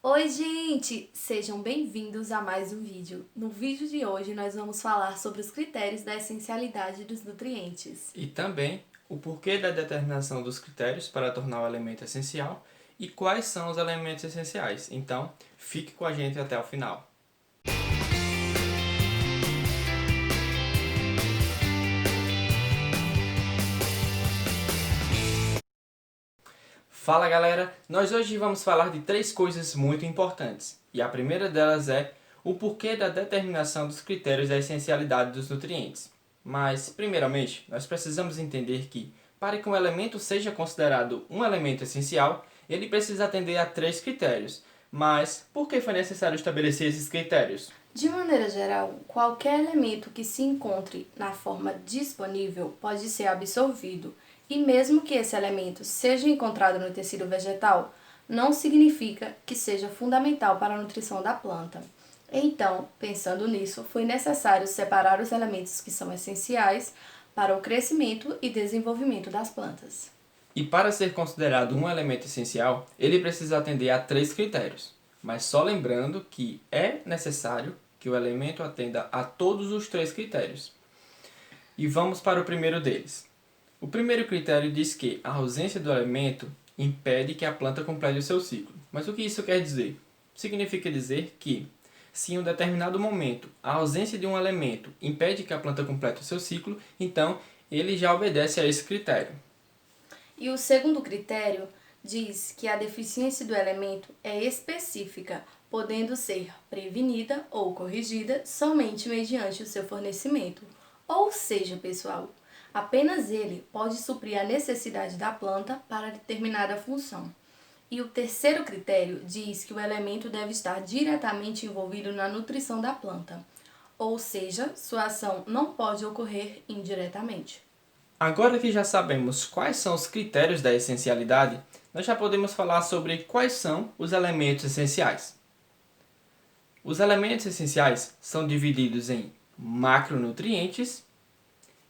Oi, gente! Sejam bem-vindos a mais um vídeo. No vídeo de hoje, nós vamos falar sobre os critérios da essencialidade dos nutrientes. E também o porquê da determinação dos critérios para tornar o elemento essencial e quais são os elementos essenciais. Então, fique com a gente até o final. Fala galera, nós hoje vamos falar de três coisas muito importantes. E a primeira delas é o porquê da determinação dos critérios da essencialidade dos nutrientes. Mas, primeiramente, nós precisamos entender que, para que um elemento seja considerado um elemento essencial, ele precisa atender a três critérios. Mas, por que foi necessário estabelecer esses critérios? De maneira geral, qualquer elemento que se encontre na forma disponível pode ser absorvido, e mesmo que esse elemento seja encontrado no tecido vegetal, não significa que seja fundamental para a nutrição da planta. Então, pensando nisso, foi necessário separar os elementos que são essenciais para o crescimento e desenvolvimento das plantas. E para ser considerado um elemento essencial, ele precisa atender a três critérios. Mas só lembrando que é necessário que o elemento atenda a todos os três critérios. E vamos para o primeiro deles. O primeiro critério diz que a ausência do elemento impede que a planta complete o seu ciclo. Mas o que isso quer dizer? Significa dizer que, se em um determinado momento a ausência de um elemento impede que a planta complete o seu ciclo, então ele já obedece a esse critério. E o segundo critério diz que a deficiência do elemento é específica, podendo ser prevenida ou corrigida somente mediante o seu fornecimento. Ou seja, pessoal, apenas ele pode suprir a necessidade da planta para determinada função. E o terceiro critério diz que o elemento deve estar diretamente envolvido na nutrição da planta, ou seja, sua ação não pode ocorrer indiretamente. Agora que já sabemos quais são os critérios da essencialidade, nós já podemos falar sobre quais são os elementos essenciais. Os elementos essenciais são divididos em macronutrientes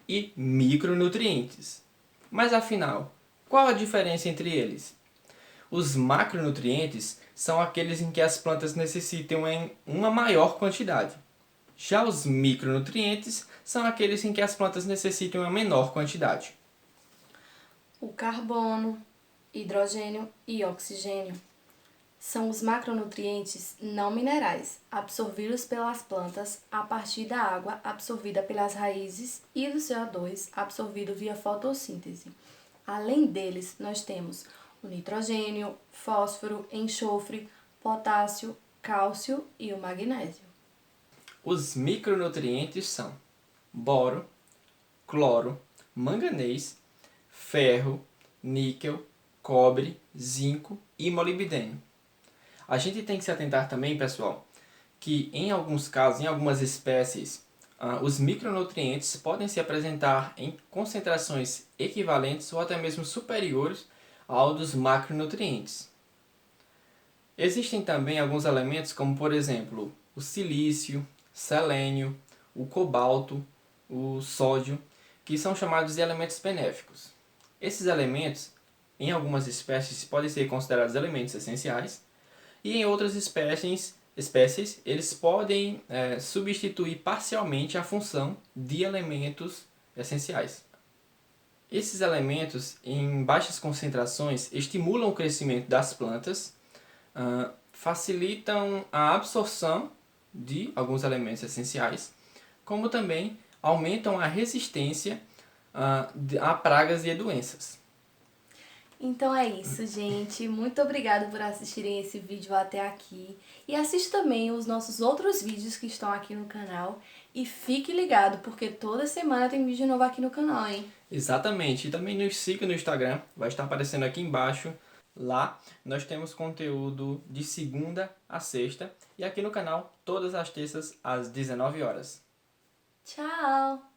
e micronutrientes. Mas afinal, qual a diferença entre eles? Os macronutrientes são aqueles em que as plantas necessitam em uma maior quantidade. Já os micronutrientes são aqueles em que as plantas necessitam em menor quantidade. O carbono, hidrogênio e oxigênio são os macronutrientes não minerais, absorvidos pelas plantas a partir da água absorvida pelas raízes e do CO2 absorvido via fotossíntese. Além deles, nós temos o nitrogênio, fósforo, enxofre, potássio, cálcio e o magnésio. Os micronutrientes são boro, cloro, manganês, ferro, níquel, cobre, zinco e molibdênio. A gente tem que se atentar também, pessoal, que em alguns casos, em algumas espécies, os micronutrientes podem se apresentar em concentrações equivalentes ou até mesmo superiores ao dos macronutrientes. Existem também alguns elementos como, por exemplo, o silício, selênio, o cobalto, o sódio, que são chamados de elementos benéficos. Esses elementos, em algumas espécies, podem ser considerados elementos essenciais, e em outras espécies eles podem substituir parcialmente a função de elementos essenciais. Esses elementos, em baixas concentrações, estimulam o crescimento das plantas, facilitam a absorção de alguns elementos essenciais, como também aumentam a resistência a pragas e a doenças. Então é isso, gente. Muito obrigada por assistirem esse vídeo até aqui. E assista também os nossos outros vídeos que estão aqui no canal. E fique ligado, porque toda semana tem vídeo novo aqui no canal, hein? Exatamente. E também nos siga no Instagram, vai estar aparecendo aqui embaixo. Lá nós temos conteúdo de segunda a sexta e aqui no canal todas as terças às 19 horas. Tchau!